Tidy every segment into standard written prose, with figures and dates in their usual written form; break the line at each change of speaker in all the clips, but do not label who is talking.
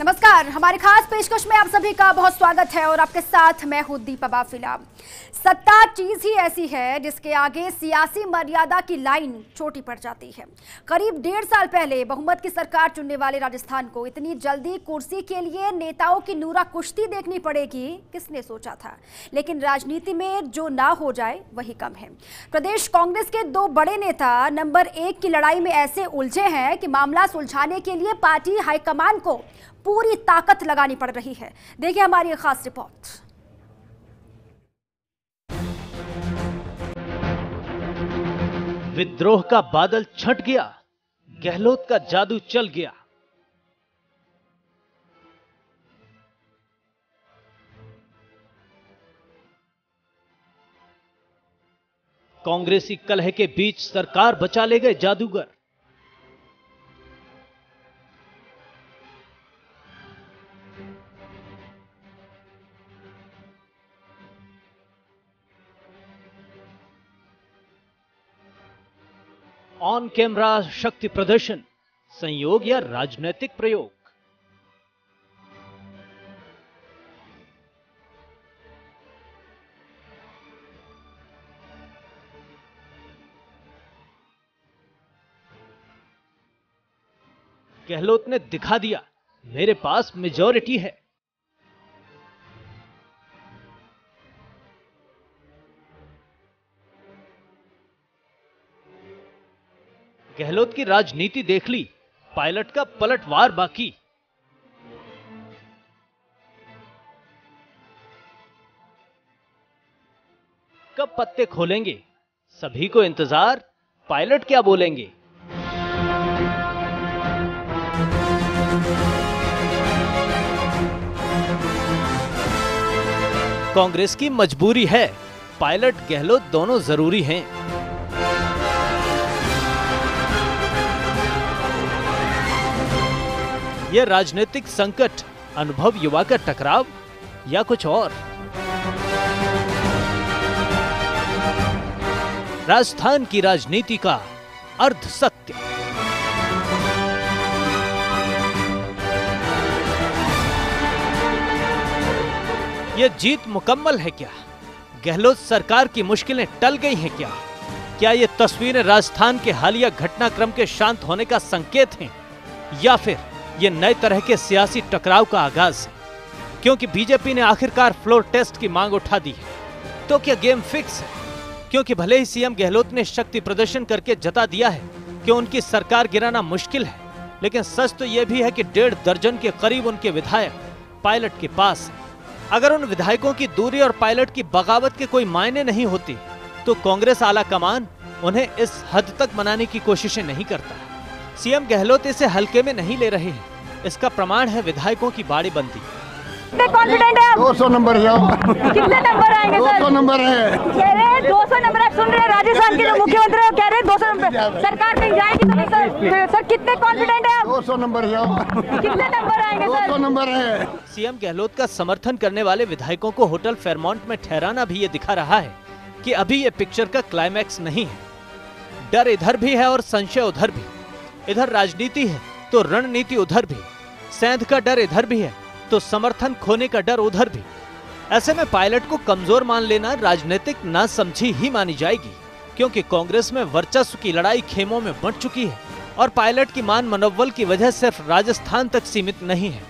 नमस्कार, हमारी खास पेशकश में आप सभी का बहुत स्वागत है और आपके साथ मैं हूं दीपा बाफिला। सत्ता चीज ही ऐसी है जिसके आगे सियासी मर्यादा की लाइन छोटी पड़ जाती है। करीब 1.5 साल पहले बहुमत की सरकार चुनने वाले राजस्थान को इतनी जल्दी कुर्सी के लिए नेताओं की नूरा कुश्ती देखनी पड़ेगी, किसने सोचा था। लेकिन राजनीति में जो ना हो जाए वही कम है। प्रदेश कांग्रेस के 2 बड़े नेता नंबर 1 की लड़ाई में ऐसे उलझे हैं कि मामला सुलझाने के लिए पार्टी हाईकमान को पूरी ताकत लगानी पड़ रही है। देखिए हमारी खास रिपोर्ट।
विद्रोह का बादल छट गया, गहलोत का जादू चल गया। कांग्रेसी कलह के बीच सरकार बचा ले गए जादूगर। ऑन कैमरा शक्ति प्रदर्शन, संयोग या राजनीतिक प्रयोग। गहलोत ने दिखा दिया, मेरे पास मेजॉरिटी है। गहलोत की राजनीति देख ली, पायलट का पलटवार बाकी। कब पत्ते खोलेंगे, सभी को इंतजार, पायलट क्या बोलेंगे। कांग्रेस की मजबूरी है, पायलट गहलोत दोनों जरूरी हैं। यह राजनीतिक संकट, अनुभव युवा का टकराव या कुछ और। राजस्थान की राजनीति का अर्ध सत्य। यह जीत मुकम्मल है क्या? गहलोत सरकार की मुश्किलें टल गई हैं क्या? क्या ये तस्वीरें राजस्थान के हालिया घटनाक्रम के शांत होने का संकेत हैं, या फिर ये नए तरह के सियासी टकराव का आगाज है? क्योंकि बीजेपी ने आखिरकार फ्लोर टेस्ट की मांग उठा दी है, तो क्या गेम फिक्स है? क्योंकि भले ही सीएम गहलोत ने शक्ति प्रदर्शन करके जता दिया है कि उनकी सरकार गिराना मुश्किल है, लेकिन सच तो यह भी है कि 1.5 दर्जन के करीब उनके विधायक पायलट के पास है। अगर उन विधायकों की दूरी और पायलट की बगावत के कोई मायने नहीं होती, तो कांग्रेस आला कमान उन्हें इस हद तक मनाने की कोशिशें नहीं करता। सीएम गहलोत इसे हल्के में नहीं ले रहे हैं, इसका प्रमाण है विधायकों की बाड़ेबंदी।
कितने कॉन्फिडेंट है आप?
200 नंबर है।
कितने नंबर आएंगे सर?
200 नंबर है।
कह रहे हैं 200 नंबर। आप सुन रहे हैं राजस्थान के जो मुख्यमंत्री कह रहे हैं 200 नंबर सरकार कहीं जाएगी तो नहीं सर? सर कितने कॉन्फिडेंट है आप?
200 नंबर है।
कितने नंबर आएंगे सर?
200 नंबर है।
सीएम गहलोत का समर्थन करने वाले विधायकों को होटल फेयरमाउंट में ठहराना भी ये दिखा रहा है कि अभी ये पिक्चर का क्लाइमैक्स नहीं है। डर इधर भी है और संशय उधर भी। इधर राजनीति है तो रणनीति उधर भी। सेंध का डर इधर भी है तो समर्थन खोने का डर उधर भी। ऐसे में पायलट को कमजोर मान लेना राजनीतिक नासमझी ही मानी जाएगी, क्योंकि कांग्रेस में वर्चस्व की लड़ाई खेमों में बंट चुकी है और पायलट की मान मनोबल की वजह सिर्फ राजस्थान तक सीमित नहीं है।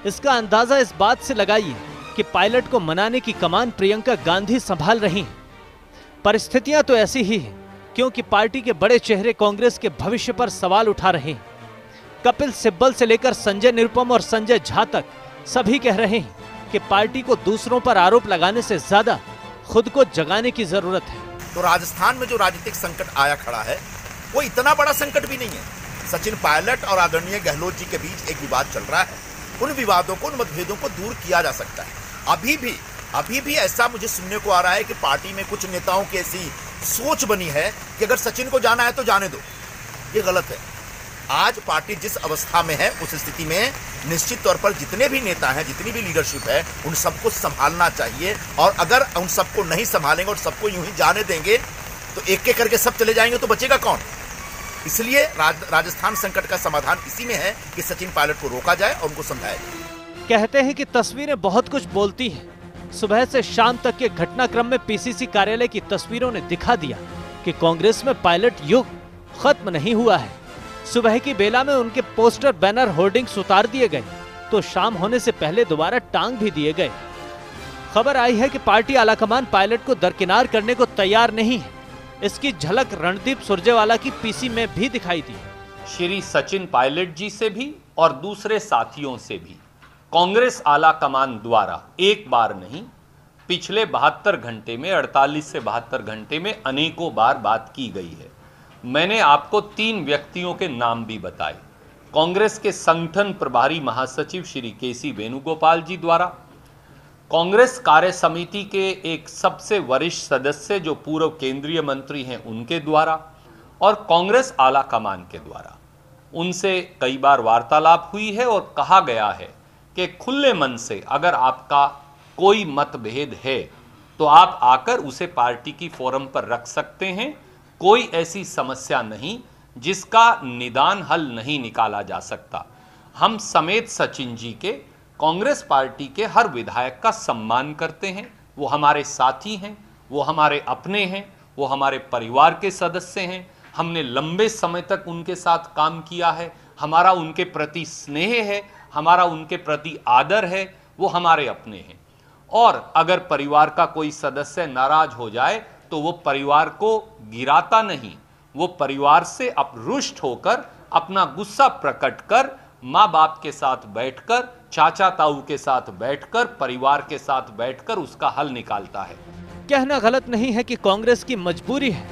इसका अंदाजा इस बात से लगाइए कि पायलट को मनाने की कमान प्रियंका गांधी संभाल रही हैं। परिस्थितियां तो ऐसी ही हैं, क्योंकि पार्टी के बड़े चेहरे कांग्रेस के भविष्य पर सवाल उठा रहे हैं। कपिल सिब्बल से लेकर संजय निरुपम और संजय झा तक सभी कह रहे हैं कि पार्टी को दूसरों पर आरोप लगाने से ज्यादा खुद को जगाने की जरूरत है।
तो राजस्थान में जो राजनीतिक संकट आया खड़ा है वो इतना बड़ा संकट भी नहीं है। सचिन पायलट और आदरणीय गहलोत जी के बीच एक विवाद चल रहा है। उन विवादों को, उन मतभेदों को दूर किया जा सकता है। अभी भी ऐसा मुझे सुनने को आ रहा है कि पार्टी में कुछ नेताओं की ऐसी सोच बनी है कि अगर सचिन को जाना है तो जाने दो। ये गलत है। आज पार्टी जिस अवस्था में है उस स्थिति में निश्चित तौर पर जितने भी नेता हैं, जितनी भी लीडरशिप है, उन सबको संभालना चाहिए। और अगर उन सबको नहीं संभालेंगे और सबको यूं ही जाने देंगे तो एक एक करके सब चले जाएंगे तो बचेगा कौन? इसलिए राजस्थान संकट का समाधान इसी में है कि सचिन पायलट को रोका जाए और उनको समझाया जाए।
कहते हैं कि तस्वीरें बहुत कुछ बोलती हैं। सुबह से शाम तक के घटनाक्रम में पीसीसी कार्यालय की तस्वीरों ने दिखा दिया कि कांग्रेस में पायलट युग खत्म नहीं हुआ है। सुबह की बेला में उनके पोस्टर, बैनर, होर्डिंग्स उतार दिए गए तो शाम होने से पहले दोबारा टांग भी दिए गए। खबर आई है कि पार्टी आलाकमान पायलट को दरकिनार करने को तैयार नहीं है। इसकी झलक रणदीप सुरजेवाला की पीसी में भी दिखाई दी।
श्री सचिन पायलट जी से भी और दूसरे साथियों से भी कांग्रेस आला कमान द्वारा एक बार नहीं, पिछले 72 घंटे में, 48 से 72 घंटे में अनेकों बार बात की गई है। मैंने आपको 3 व्यक्तियों के नाम भी बताए। कांग्रेस के संगठन प्रभारी महासचिव श्री केसी वेणुगोपाल जी द्वारा, कांग्रेस कार्य समिति के एक सबसे वरिष्ठ सदस्य जो पूर्व केंद्रीय मंत्री हैं उनके द्वारा, और कांग्रेस आला कमान के द्वारा उनसे कई बार वार्तालाप हुई है और कहा गया है कि खुले मन से अगर आपका कोई मतभेद है तो आप आकर उसे पार्टी की फोरम पर रख सकते हैं। कोई ऐसी समस्या नहीं जिसका निदान हल नहीं निकाला जा सकता। हम समेत सचिन जी के कांग्रेस पार्टी के हर विधायक का सम्मान करते हैं। वो हमारे साथी हैं, वो हमारे अपने हैं, वो हमारे परिवार के सदस्य हैं। हमने लंबे समय तक उनके साथ काम किया है। हमारा उनके प्रति स्नेह है, हमारा उनके प्रति आदर है, वो हमारे अपने हैं। और अगर परिवार का कोई सदस्य नाराज हो जाए तो वो परिवार को गिराता नहीं, वो परिवार से रुष्ट होकर अपना गुस्सा प्रकट कर माँ बाप के साथ बैठकर, चाचा ताऊ के साथ बैठकर, परिवार के साथ बैठकर उसका हल निकालता है।
कहना गलत नहीं है कि कांग्रेस की मजबूरी है।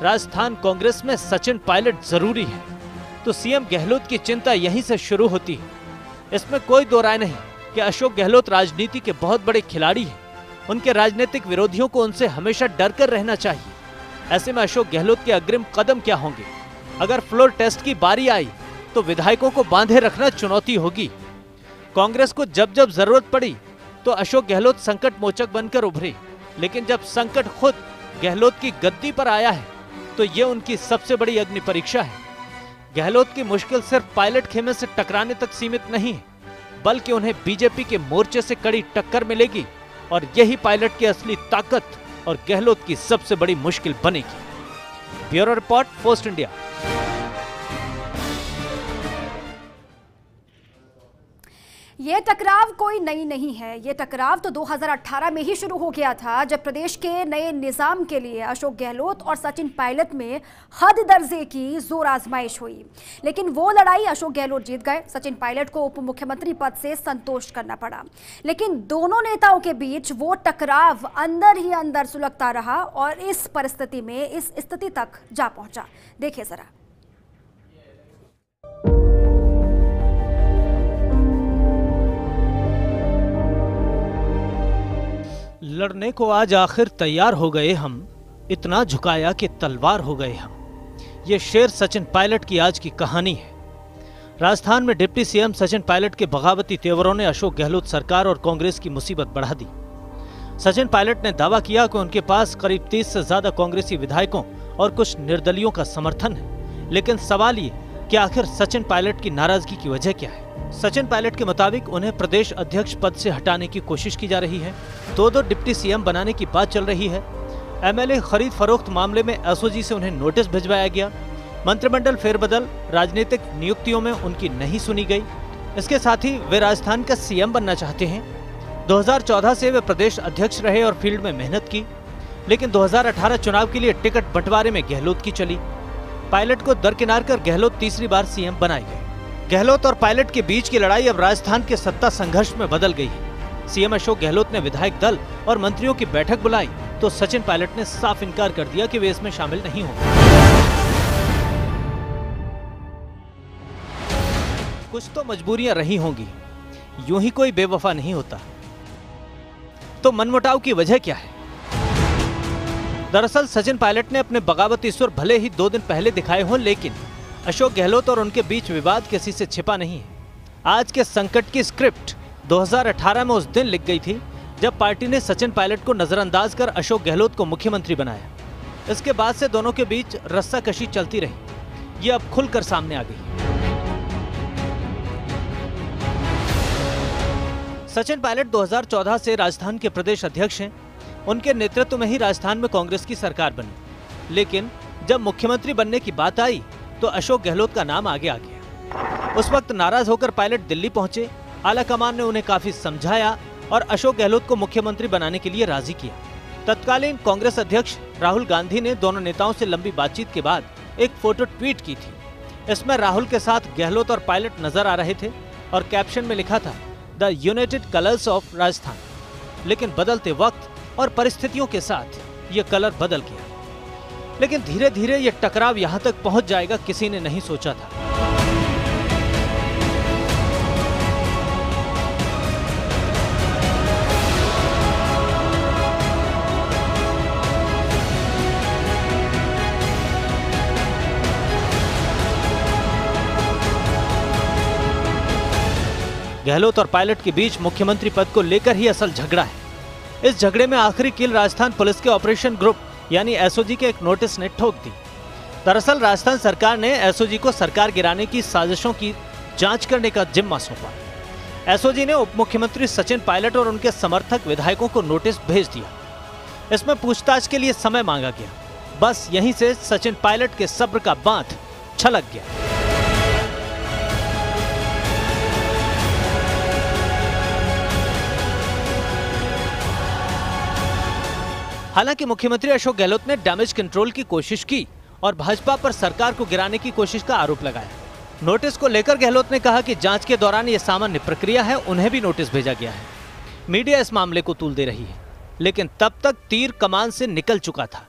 राजस्थान कांग्रेस में सचिन पायलट जरूरी है तो सीएम गहलोत की चिंता यहीं से शुरू होती है। इसमें कोई दो राय नहीं कि अशोक गहलोत राजनीति के बहुत बड़े खिलाड़ी हैं। उनके राजनीतिक विरोधियों को उनसे हमेशा डर कर रहना चाहिए। ऐसे में अशोक गहलोत के अग्रिम कदम क्या होंगे? अगर फ्लोर टेस्ट की बारी आई तो विधायकों को बांधे रखना चुनौती होगी। कांग्रेस को जब जब जरूरत पड़ी तो अशोक गहलोत संकट मोचक बनकर उभरे, लेकिन जब संकट खुद गहलोत की गद्दी पर आया है तो ये उनकी सबसे बड़ी अग्नि परीक्षा है। गहलोत की मुश्किल सिर्फ पायलट खेमे से टकराने तक सीमित नहीं है, बल्कि उन्हें बीजेपी के मोर्चे से कड़ी टक्कर मिलेगी और यही पायलट की असली ताकत और गहलोत की सबसे बड़ी मुश्किल बनेगी। Bureau report, post India.
ये टकराव कोई नई नहीं है। ये टकराव तो 2018 में ही शुरू हो गया था, जब प्रदेश के नए निजाम के लिए अशोक गहलोत और सचिन पायलट में हद दर्जे की जोर आजमाइश हुई। लेकिन वो लड़ाई अशोक गहलोत जीत गए। सचिन पायलट को उप मुख्यमंत्री पद से संतोष करना पड़ा, लेकिन दोनों नेताओं के बीच वो टकराव अंदर ही अंदर सुलगता रहा और इस परिस्थिति में, इस स्थिति तक जा पहुंचा। देखिए जरा।
लड़ने को आज आखिर तैयार हो गए हम, इतना झुकाया कि तलवार हो गए हम। ये शेर सचिन पायलट की आज की कहानी है। राजस्थान में डिप्टी सीएम सचिन पायलट के बगावती तेवरों ने अशोक गहलोत सरकार और कांग्रेस की मुसीबत बढ़ा दी। सचिन पायलट ने दावा किया कि उनके पास करीब 30 से ज्यादा कांग्रेसी विधायकों और कुछ निर्दलियों का समर्थन है। लेकिन सवाल ये कि आखिर सचिन पायलट की नाराजगी की वजह क्या है? सचिन पायलट के मुताबिक उन्हें प्रदेश अध्यक्ष पद से हटाने की कोशिश की जा रही है। दो डिप्टी सीएम बनाने की बात चल रही है। एमएलए खरीद फरोख्त मामले में एसओजी से उन्हें नोटिस भिजवाया गया। मंत्रिमंडल फेरबदल, राजनीतिक नियुक्तियों में उनकी नहीं सुनी गई। इसके साथ ही वे राजस्थान का सीएम बनना चाहते हैं। 2014 से वे प्रदेश अध्यक्ष रहे और फील्ड में मेहनत की, लेकिन 2018 चुनाव के लिए टिकट बंटवारे में गहलोत की चली। पायलट को दरकिनार कर गहलोत तीसरी बार सीएम बनाए गए। गहलोत और पायलट के बीच की लड़ाई अब राजस्थान के सत्ता संघर्ष में बदल गई है। सीएम अशोक गहलोत ने विधायक दल और मंत्रियों की बैठक बुलाई तो सचिन पायलट ने साफ इनकार कर दिया कि वे इसमें शामिल नहीं होंगे। कुछ तो मजबूरियां रही होंगी, यूं ही कोई बेवफा नहीं होता। तो मनमुटाव की वजह क्या है? दरअसल सचिन पायलट ने अपने बगावती सुर भले ही 2 दिन पहले दिखाए हों, लेकिन अशोक गहलोत और उनके बीच विवाद किसी से छिपा नहीं है। आज के संकट की स्क्रिप्ट 2018 में उस दिन लिख गई थी जब पार्टी ने सचिन पायलट को नजरअंदाज कर अशोक गहलोत को मुख्यमंत्री बनाया। इसके बाद से दोनों के बीच रस्साकशी चलती रही। ये अब खुलकर सामने आ गई। सचिन पायलट 2014 से राजस्थान के प्रदेश अध्यक्ष हैं। उनके नेतृत्व में ही राजस्थान में कांग्रेस की सरकार बनी, लेकिन जब मुख्यमंत्री बनने की बात आई तो अशोक गहलोत का नाम आगे आ गया। उस वक्त नाराज होकर पायलट दिल्ली पहुंचे। आलाकमान ने उन्हें काफी समझाया और अशोक गहलोत को मुख्यमंत्री बनाने के लिए राजी किया। तत्कालीन कांग्रेस अध्यक्ष राहुल गांधी ने दोनों नेताओं से लंबी बातचीत के बाद एक फोटो ट्वीट की थी। इसमें राहुल के साथ गहलोत और पायलट नजर आ रहे थे और कैप्शन में लिखा था the United colours of Rajasthan. लेकिन बदलते वक्त और परिस्थितियों के साथ ये कलर बदल गया। लेकिन धीरे धीरे ये टकराव यहां तक पहुंच जाएगा, किसी ने नहीं सोचा था। गहलोत और पायलट के बीच मुख्यमंत्री पद को लेकर ही असल झगड़ा है। इस झगड़े में आखिरी कील राजस्थान पुलिस के ऑपरेशन ग्रुप यानी एसओजी के एक नोटिस ने ठोक दी। दरअसल राजस्थान सरकार ने एसओजी को सरकार गिराने की साजिशों की जांच करने का जिम्मा सौंपा। एसओजी ने उप मुख्यमंत्री सचिन पायलट और उनके समर्थक विधायकों को नोटिस भेज दिया। इसमें पूछताछ के लिए समय मांगा गया। बस यहीं से सचिन पायलट के सब्र का बांध छलक गया। हालांकि मुख्यमंत्री अशोक गहलोत ने डैमेज कंट्रोल की कोशिश की और भाजपा पर सरकार को गिराने की कोशिश का आरोप लगाया। नोटिस को लेकर गहलोत ने कहा कि जांच के दौरान यह सामान्य प्रक्रिया है, उन्हें भी नोटिस भेजा गया है। मीडिया इस मामले को तूल दे रही है, लेकिन तब तक तीर कमान से निकल चुका था।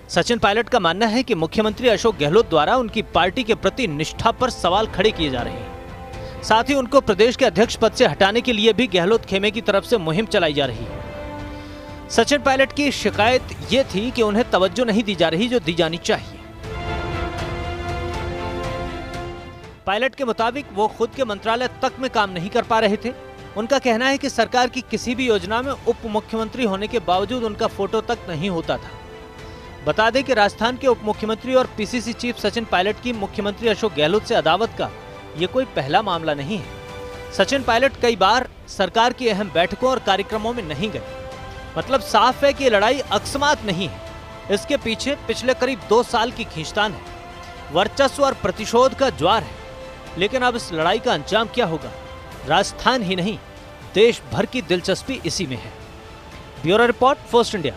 सचिन पायलट का मानना है कि मुख्यमंत्री अशोक गहलोत द्वारा उनकी पार्टी के प्रति निष्ठा पर सवाल खड़े किए जा रहे हैं। साथ ही उनको प्रदेश के अध्यक्ष पद से हटाने के लिए भी गहलोत खेमे की तरफ से मुहिम चलाई जा रही है। सचिन पायलट की शिकायत ये थी कि उन्हें तवज्जो नहीं दी जा रही जो दी जानी चाहिए। पायलट के मुताबिक वो खुद के मंत्रालय तक में काम नहीं कर पा रहे थे। उनका कहना है कि सरकार की किसी भी योजना में उप मुख्यमंत्री होने के बावजूद उनका फोटो तक नहीं होता था। बता दें कि राजस्थान के उप मुख्यमंत्री और पीसीसी चीफ सचिन पायलट की मुख्यमंत्री अशोक गहलोत से अदावत का ये कोई पहला मामला नहीं है। सचिन पायलट कई बार सरकार की अहम बैठकों और कार्यक्रमों में नहीं गए। मतलब साफ है कि ये लड़ाई अकस्मात नहीं है। इसके पीछे पिछले करीब 2 साल की खींचतान है, वर्चस्व और प्रतिशोध का ज्वार है। लेकिन अब इस लड़ाई का अंजाम क्या होगा, राजस्थान ही नहीं देश भर की दिलचस्पी इसी में है। Bureau report, first India.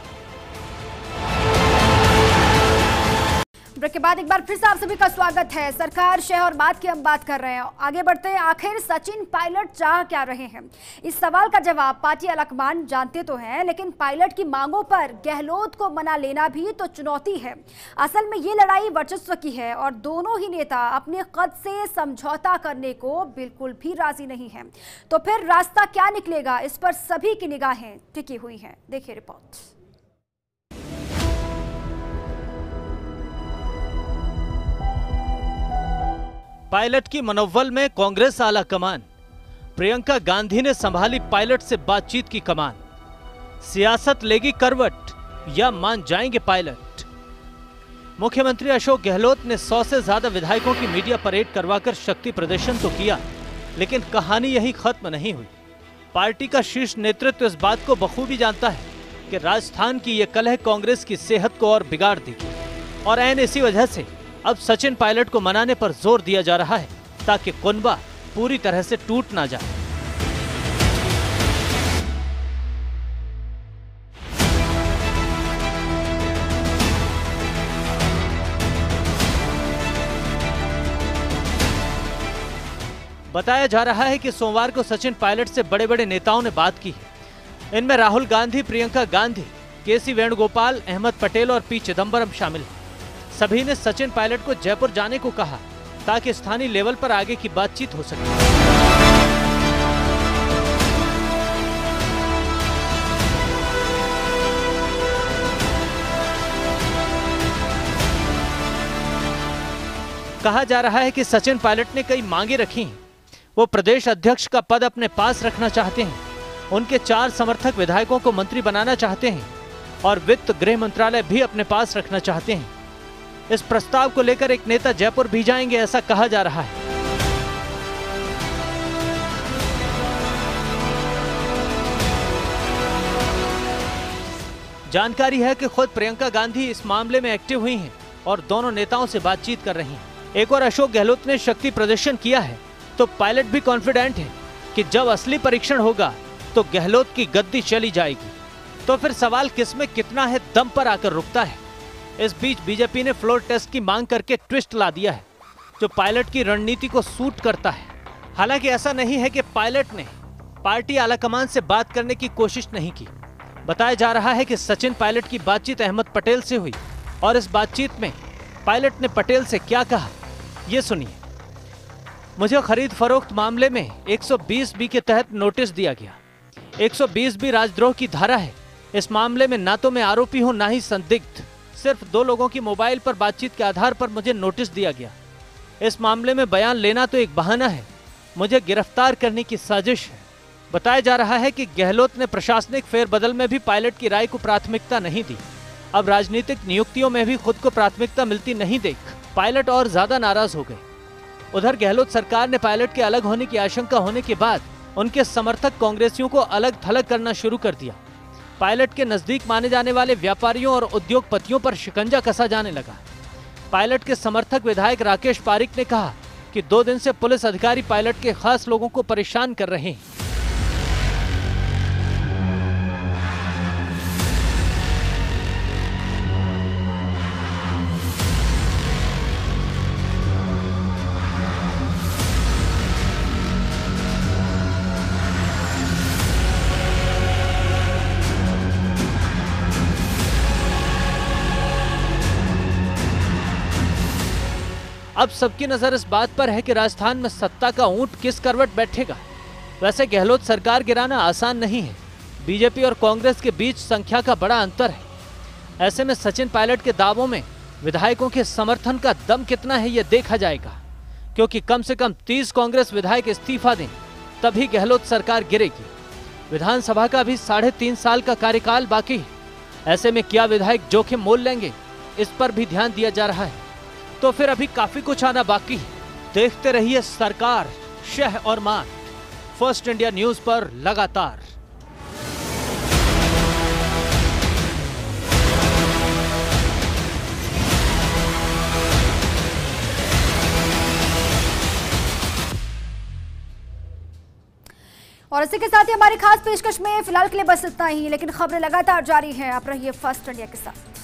Break के बाद एक बार फिर से आप सभी का स्वागत है। सरकार शह और बात की हम बात कर रहे हैं। आगे बढ़ते हैं। आखिर सचिन पायलट चाह क्या रहे हैं, इस सवाल का जवाब पार्टी आलाकमान जानते तो हैं, लेकिन पायलट की मांगों पर गहलोत को मना लेना भी तो चुनौती है। असल में ये लड़ाई वर्चस्व की है और दोनों ही नेता अपने कद से समझौता करने को बिल्कुल भी राजी नहीं है। तो फिर रास्ता क्या निकलेगा, इस पर सभी की निगाहें टिकी हुई हैं। देखिए रिपोर्ट।
पायलट की मनोबल में कांग्रेस आला कमान। प्रियंका गांधी ने संभाली पायलट से बातचीत की कमान। सियासत लेगी करवट या मान जाएंगे पायलट। मुख्यमंत्री अशोक गहलोत ने 100 से ज्यादा विधायकों की मीडिया परेड करवाकर शक्ति प्रदर्शन तो किया, लेकिन कहानी यही खत्म नहीं हुई। पार्टी का शीर्ष नेतृत्व इस बात को बखूबी जानता है कि राजस्थान की यह कलह कांग्रेस की सेहत को और बिगाड़ देगी और ऐन इसी वजह से अब सचिन पायलट को मनाने पर जोर दिया जा रहा है ताकि कुनबा पूरी तरह से टूट ना जाए। बताया जा रहा है कि सोमवार को सचिन पायलट से बड़े बड़े नेताओं ने बात की है। इनमें राहुल गांधी, प्रियंका गांधी, केसी वेणुगोपाल, अहमद पटेल और पी चिदम्बरम शामिल हैं। सभी ने सचिन पायलट को जयपुर जाने को कहा ताकि स्थानीय लेवल पर आगे की बातचीत हो सके। कहा जा रहा है कि सचिन पायलट ने कई मांगे रखी हैं। वो प्रदेश अध्यक्ष का पद अपने पास रखना चाहते हैं, उनके 4 समर्थक विधायकों को मंत्री बनाना चाहते हैं और वित्त गृह मंत्रालय भी अपने पास रखना चाहते हैं। इस प्रस्ताव को लेकर एक नेता जयपुर भी जाएंगे, ऐसा कहा जा रहा है। जानकारी है कि खुद प्रियंका गांधी इस मामले में एक्टिव हुई हैं और दोनों नेताओं से बातचीत कर रही हैं। एक और अशोक गहलोत ने शक्ति प्रदर्शन किया है तो पायलट भी कॉन्फिडेंट है कि जब असली परीक्षण होगा तो गहलोत की गद्दी चली जाएगी। तो फिर सवाल किसमें कितना है दम पर आकर रुकता है। इस बीच बीजेपी ने फ्लोर टेस्ट की मांग करके ट्विस्ट ला दिया है जो पायलट की रणनीति को सूट करता है। हालांकि ऐसा नहीं है कि पायलट ने पार्टी आलाकमान से बात करने की कोशिश नहीं की। बताया जा रहा है कि सचिन पायलट की बातचीत अहमद पटेल से हुई और इस बातचीत में पायलट ने पटेल से क्या कहा, ये सुनिए। मुझे खरीद फरोख्त मामले में 120B के तहत नोटिस दिया गया। 120B राजद्रोह की धारा है। इस मामले में ना तो मैं आरोपी हूं ना ही संदिग्ध। सिर्फ 2 लोगों की मोबाइल पर बातचीत के आधार पर मुझे नोटिस दिया गया। इस मामले में बयान लेना तो एक बहाना है, मुझे गिरफ्तार करने की साजिश है। बताया जा रहा है कि गहलोत ने प्रशासनिक फेरबदल में भी पायलट की राय को प्राथमिकता नहीं दी। अब राजनीतिक नियुक्तियों में भी खुद को प्राथमिकता मिलती नहीं देख पायलट और ज्यादा नाराज हो गए। उधर गहलोत सरकार ने पायलट के अलग होने की आशंका होने के बाद उनके समर्थक कांग्रेसियों को अलग थलग करना शुरू कर दिया। पायलट के नजदीक माने जाने वाले व्यापारियों और उद्योगपतियों पर शिकंजा कसा जाने लगा। पायलट के समर्थक विधायक राकेश पारिक ने कहा कि 2 दिन से पुलिस अधिकारी पायलट के खास लोगों को परेशान कर रहे हैं। अब सबकी नजर इस बात पर है कि राजस्थान में सत्ता का ऊंट किस करवट बैठेगा। वैसे गहलोत सरकार गिराना आसान नहीं है। बीजेपी और कांग्रेस के बीच संख्या का बड़ा अंतर है। ऐसे में सचिन पायलट के दावों में विधायकों के समर्थन का दम कितना है, यह देखा जाएगा, क्योंकि कम से कम 30 कांग्रेस विधायक इस्तीफा दें तभी गहलोत सरकार गिरेगी। विधानसभा का भी 3.5 साल का कार्यकाल बाकी है। ऐसे में क्या विधायक जोखिम मोल लेंगे, इस पर भी ध्यान दिया जा रहा है। तो फिर अभी काफी कुछ आना बाकी है। देखते रहिए सरकार, शह और मान। फर्स्ट इंडिया न्यूज पर लगातार।
और इसी के साथ ही हमारी खास पेशकश में फिलहाल के लिए बस इतना ही, लेकिन खबरें लगातार जारी हैं। आप रहिए फर्स्ट इंडिया के साथ।